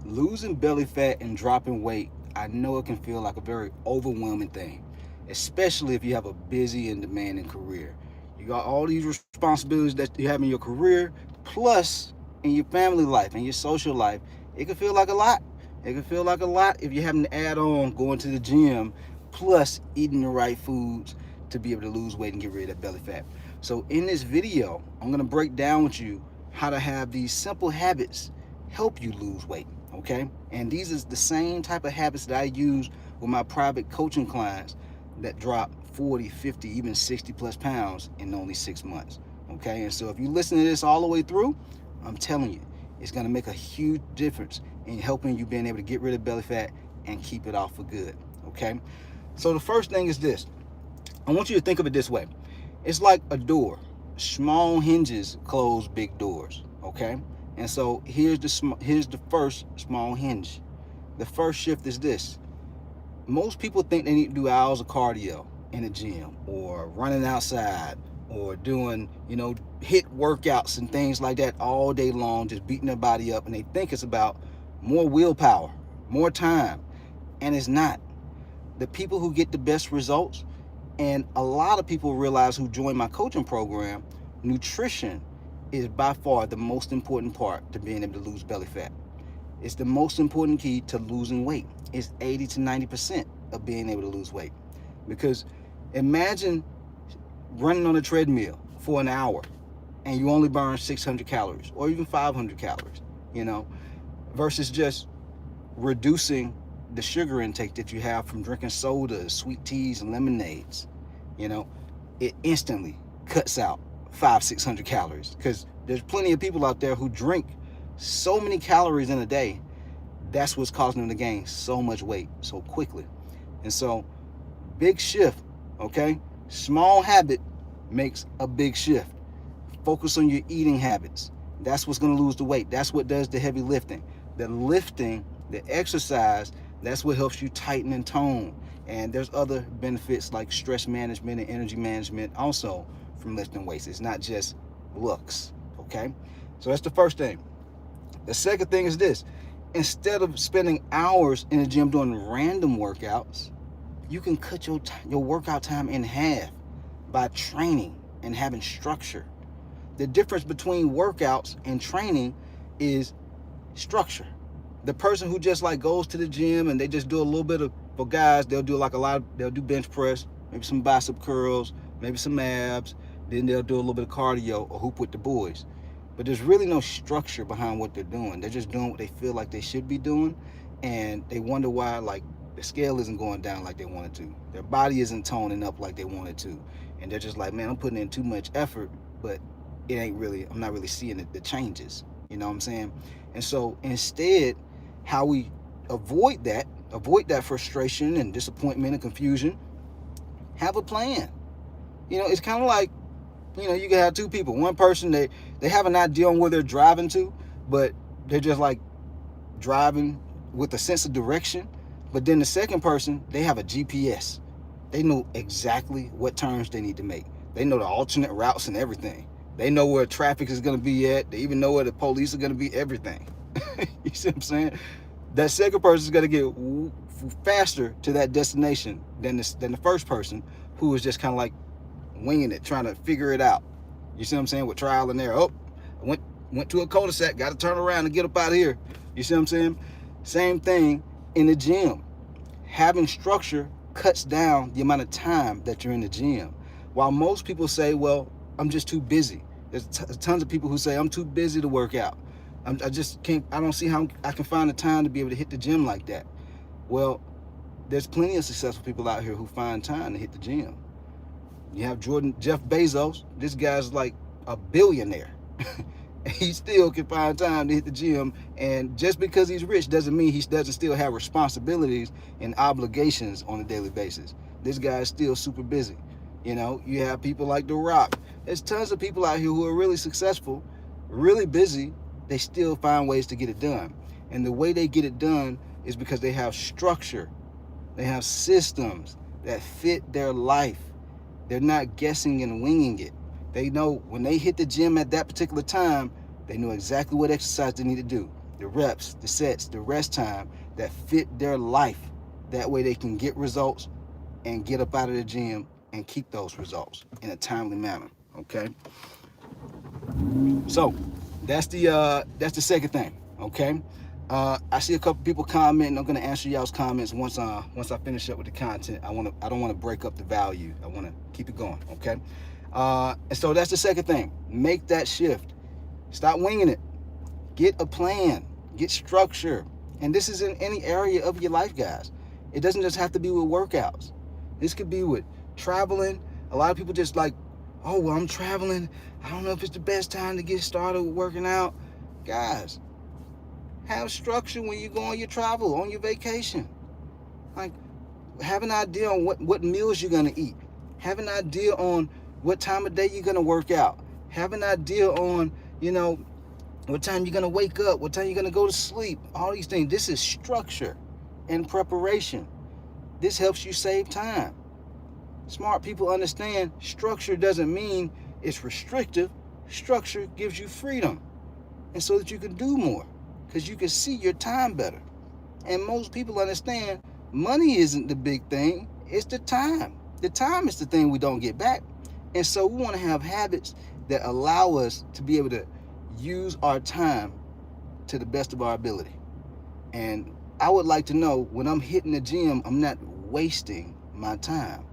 Losing belly fat and dropping weight, I know it can feel like a very overwhelming thing, especially if you have a busy and demanding career. You got all these responsibilities that you have in your career, plus in your family life and your social life. It can feel like a lot. It can feel like a lot if you're having to add on going to the gym, plus eating the right foods to be able to lose weight and get rid of that belly fat. So, in this video, I'm going to break down with you how to have these simple habits help you lose weight. Okay, and these is the same type of habits that I use with my private coaching clients that drop 40, 50, even 60 plus pounds in only 6 months. Okay, and so if you listen to this all the way through, I'm telling you, it's going to make a huge difference in helping you being able to get rid of belly fat and keep it off for good. Okay, so the first thing is this. I want you to think of it this way. It's like a door. Small hinges close big doors. Okay, and so here's the first small hinge. The first shift is this. Most people think they need to do hours of cardio in the gym or running outside or doing, hit workouts and things like that all day long, just beating their body up. And they think it's about more willpower, more time. And it's not. The people who get the best results, and a lot of people realize who join my coaching program, nutrition is by far the most important part to being able to lose belly fat. It's the most important key to losing weight. It's 80 to 90% of being able to lose weight. Because imagine running on a treadmill for an hour and you only burn 600 calories or even 500 calories, you know, versus just reducing the sugar intake that you have from drinking sodas, sweet teas, and lemonades. You know, it instantly cuts out 600 calories because there's plenty of people out there who drink so many calories in a day. That's what's causing them to gain so much weight so quickly. And so, big shift, okay? Small habit makes a big shift. Focus on your eating habits. That's what's going to lose the weight. That's what does the heavy lifting. The lifting, the exercise, that's what helps you tighten and tone. And there's other benefits like stress management and energy management also from lifting weights. It's not just looks, okay? So that's the first thing. The second thing is this. Instead of spending hours in the gym doing random workouts, you can cut your workout time in half by training and having structure. The difference between workouts and training is structure. The person who just like goes to the gym and they just do a little bit of, for guys, they'll do they'll do bench press, maybe some bicep curls, maybe some abs, then they'll do a little bit of cardio or hoop with the boys. But there's really no structure behind what they're doing. They're just doing what they feel like they should be doing, and they wonder why like the scale isn't going down like they wanted to. Their body isn't toning up like they wanted to. And they're just like, man, I'm putting in too much effort, but I'm not really seeing the changes. You know what I'm saying? And so instead, how we avoid that frustration and disappointment and confusion, have a plan. It's kind of like, you can have two people. One person, they have an idea on where they're driving to, but they're just like driving with a sense of direction. But then the second person, they have a GPS. They know exactly what turns they need to make. They know the alternate routes and everything. They know where traffic is going to be at. They even know where the police are going to be, everything. You see what I'm saying? That second person is going to get faster to that destination than the first person who is just kind of like winging it, trying to figure it out. You see what I'm saying? With trial and error. Oh, I went to a cul-de-sac, got to turn around and get up out of here. You see what I'm saying? Same thing in the gym. Having structure cuts down the amount of time that you're in the gym. While most people say, well, I'm just too busy. There's tons of people who say, I'm too busy to work out. I just can't, I don't see how I can find the time to be able to hit the gym like that. Well, there's plenty of successful people out here who find time to hit the gym. You have Jeff Bezos. This guy's like a billionaire. He still can find time to hit the gym. And just because he's rich doesn't mean he doesn't still have responsibilities and obligations on a daily basis. This guy is still super busy. You have people like The Rock. There's tons of people out here who are really successful, really busy. They still find ways to get it done. And the way they get it done is because they have structure. They have systems that fit their life. They're not guessing and winging it. They know when they hit the gym at that particular time, they know exactly what exercise they need to do. the reps, the sets, the rest time that fit their life. That way they can get results and get up out of the gym and keep those results in a timely manner. Okay. So that's the second thing. Okay. I see a couple people commenting. I'm gonna answer y'all's comments once I finish up with the content. I don't want to break up the value. I want to keep it going. Okay. And so that's the second thing. Make that shift. Stop winging it. Get a plan. Get structure. And this is in any area of your life, guys. It doesn't just have to be with workouts. This could be with traveling. A lot of people just like, oh, well, I'm traveling. I don't know if it's the best time to get started with working out. Guys, have structure when you go on your travel, on your vacation. Like, have an idea on what meals you're going to eat. Have an idea on what time of day you're going to work out. Have an idea on, what time you're going to wake up, what time you're going to go to sleep. All these things. This is structure and preparation. This helps you save time. Smart people understand structure doesn't mean it's restrictive. Structure gives you freedom. And so that you can do more, because you can see your time better. And most people understand money isn't the big thing, it's the time. The time is the thing we don't get back. And so we want to have habits that allow us to be able to use our time to the best of our ability. And I would like to know, when I'm hitting the gym, I'm not wasting my time.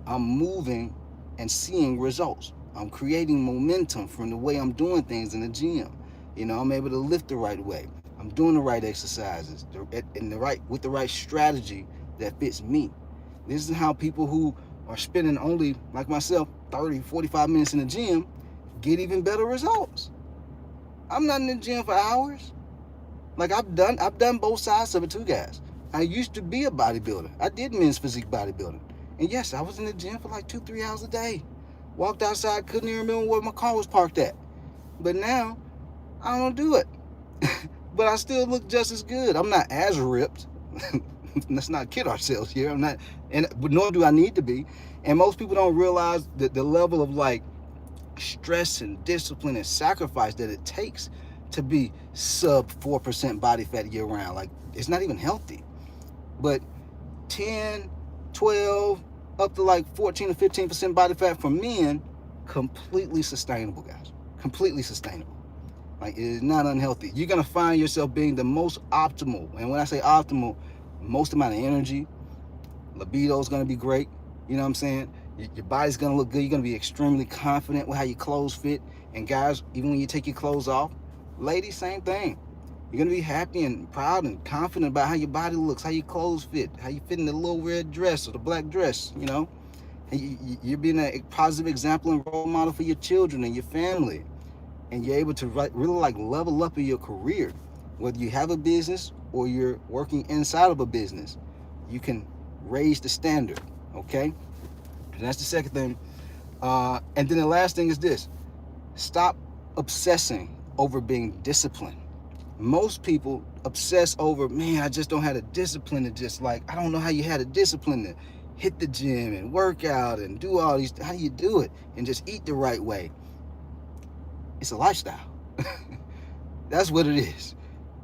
I'm moving and seeing results. I'm creating momentum from the way I'm doing things in the gym. I'm able to lift the right way. I'm doing the right exercises with the right strategy that fits me. This is how people who are spending only, like myself, 30, 45 minutes in the gym get even better results. I'm not in the gym for hours. Like, I've done both sides of it too, guys. I used to be a bodybuilder. I did men's physique bodybuilding. And yes, I was in the gym for like 2-3 hours a day. Walked outside, couldn't even remember where my car was parked at. But now, I don't do it. But I still look just as good. I'm not as ripped. Let's not kid ourselves here. I'm not, but nor do I need to be. And most people don't realize that the level of like stress and discipline and sacrifice that it takes to be sub 4% body fat year round. Like, it's not even healthy. But 10, 12, up to like 14 or 15% body fat for men, completely sustainable, guys. Completely sustainable. Like, it is not unhealthy. You're going to find yourself being the most optimal. And when I say optimal, most amount of energy, libido is going to be great. You know what I'm saying? Your body's going to look good. You're going to be extremely confident with how your clothes fit. And guys, even when you take your clothes off, ladies, same thing. You're going to be happy and proud and confident about how your body looks, how your clothes fit, how you fit in the little red dress or the black dress, And you're being a positive example and role model for your children and your family. And you're able to really like level up in your career. Whether you have a business or you're working inside of a business, you can raise the standard, okay? And that's the second thing. And then the last thing is this. Stop obsessing over being disciplined. Most people obsess over, man, I just don't have the discipline to just like, I don't know how you had a discipline to hit the gym and work out and do all these, how do you do it? And just eat the right way. It's a lifestyle. That's what it is.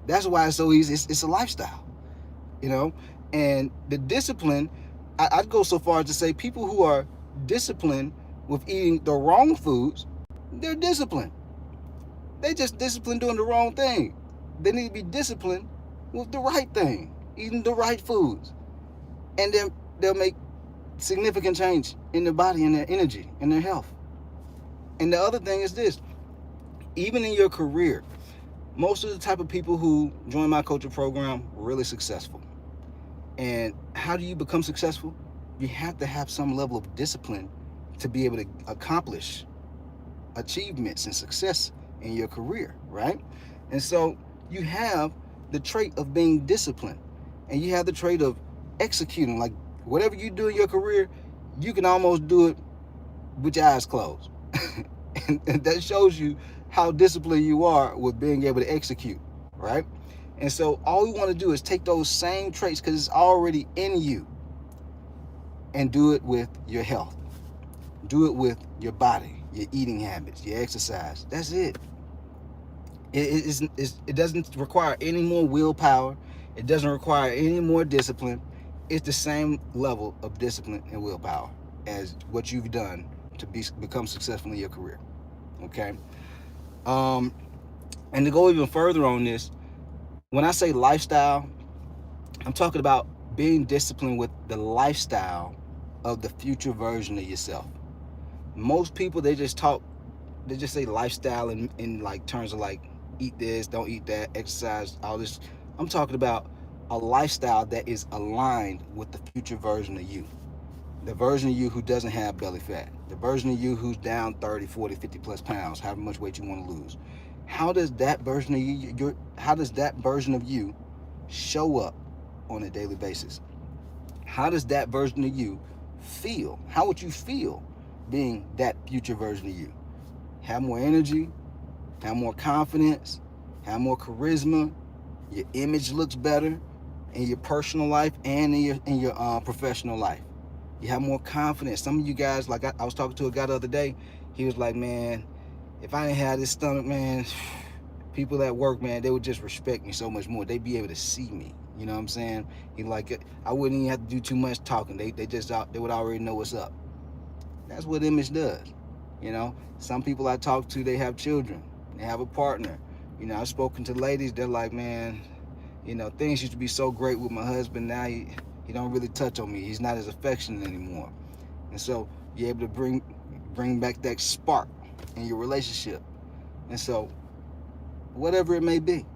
That's why it's so easy. It's a lifestyle, And the discipline, I'd go so far as to say people who are disciplined with eating the wrong foods, they're disciplined. They just disciplined doing the wrong thing. They need to be disciplined with the right thing, eating the right foods. And then they'll make significant change in their body and their energy and their health. And the other thing is this. Even in your career, most of the type of people who join my coaching program were really successful. And how do you become successful? You have to have some level of discipline to be able to accomplish achievements and success in your career, right? And so you have the trait of being disciplined, and you have the trait of executing. Like, whatever you do in your career, you can almost do it with your eyes closed. and that shows you how disciplined you are with being able to execute, right? And so all we want to do is take those same traits, because it's already in you, and do it with your health. Do it with your body, your eating habits, your exercise. That's it. It doesn't require any more willpower. It doesn't require any more discipline. It's the same level of discipline and willpower as what you've done to become successful in your career. Okay. Um, and to go even further on this, when I say lifestyle, I'm talking about being disciplined with the lifestyle of the future version of yourself. Most people, they just say lifestyle in like terms of like eat this, don't eat that, exercise, all this. I'm talking about a lifestyle that is aligned with the future version of you. The version of you who doesn't have belly fat. The version of you who's down 30, 40, 50 plus pounds, however much weight you want to lose. How does that version of how does that version of you show up on a daily basis? How does that version of you feel? How would you feel being that future version of you? Have more energy, have more confidence, have more charisma. Your image looks better in your personal life and in your professional life. You have more confidence. Some of you guys, like I was talking to a guy the other day, he was like, man, if I didn't have this stomach, man, people at work, man, they would just respect me so much more. They'd be able to see me. You know what I'm saying? He like, I wouldn't even have to do too much talking. They would already know what's up. That's what image does. You know, some people I talk to, they have children, they have a partner. You know, I've spoken to ladies, they're like, man, you know, things used to be so great with my husband. Now he don't really touch on me. He's not as affectionate anymore. And so you're able to bring back that spark in your relationship. And so whatever it may be,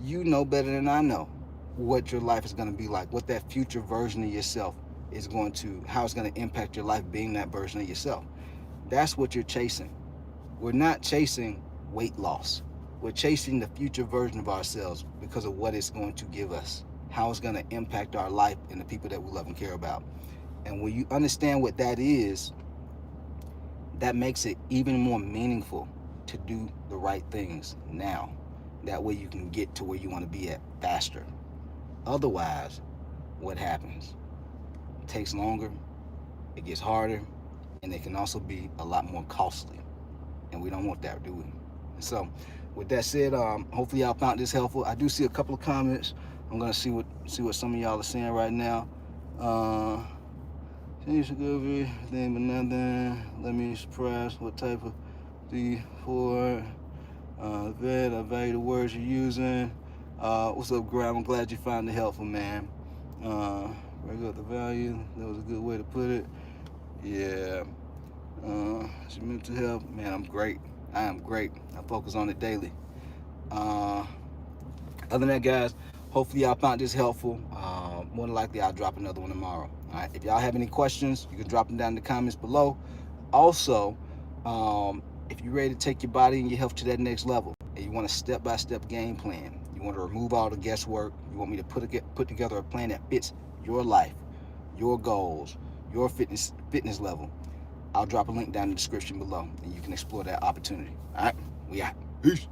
you know better than I know what your life is going to be like, what that future version of yourself is going to, how it's going to impact your life being that version of yourself. That's what you're chasing. We're not chasing weight loss. We're chasing the future version of ourselves because of what it's going to give us, how it's going to impact our life and the people that we love and care about. And when you understand what that is, that makes it even more meaningful to do the right things now. That way you can get to where you want to be at faster. Otherwise, what happens? It takes longer, it gets harder, and it can also be a lot more costly. And we don't want that, do we? So, with that said, hopefully y'all found this helpful. I do see a couple of comments. I'm gonna see what some of y'all are saying right now. Change the good everything but nothing. Let me surprise what type of D4 vet. I value the words you're using. What's up, Graham? I'm glad you found it helpful, man. Break up the value. That was a good way to put it. Yeah. Mental health, man, I'm great. I am great. I focus on it daily. Other than that, guys, hopefully y'all found this helpful. More than likely, I'll drop another one tomorrow. All right. If y'all have any questions, you can drop them down in the comments below. Also, if you're ready to take your body and your health to that next level, and you want a step-by-step game plan, you want to remove all the guesswork, you want me to put together a plan that fits your life, your goals, your fitness level, I'll drop a link down in the description below, and you can explore that opportunity. All right, we out. Peace.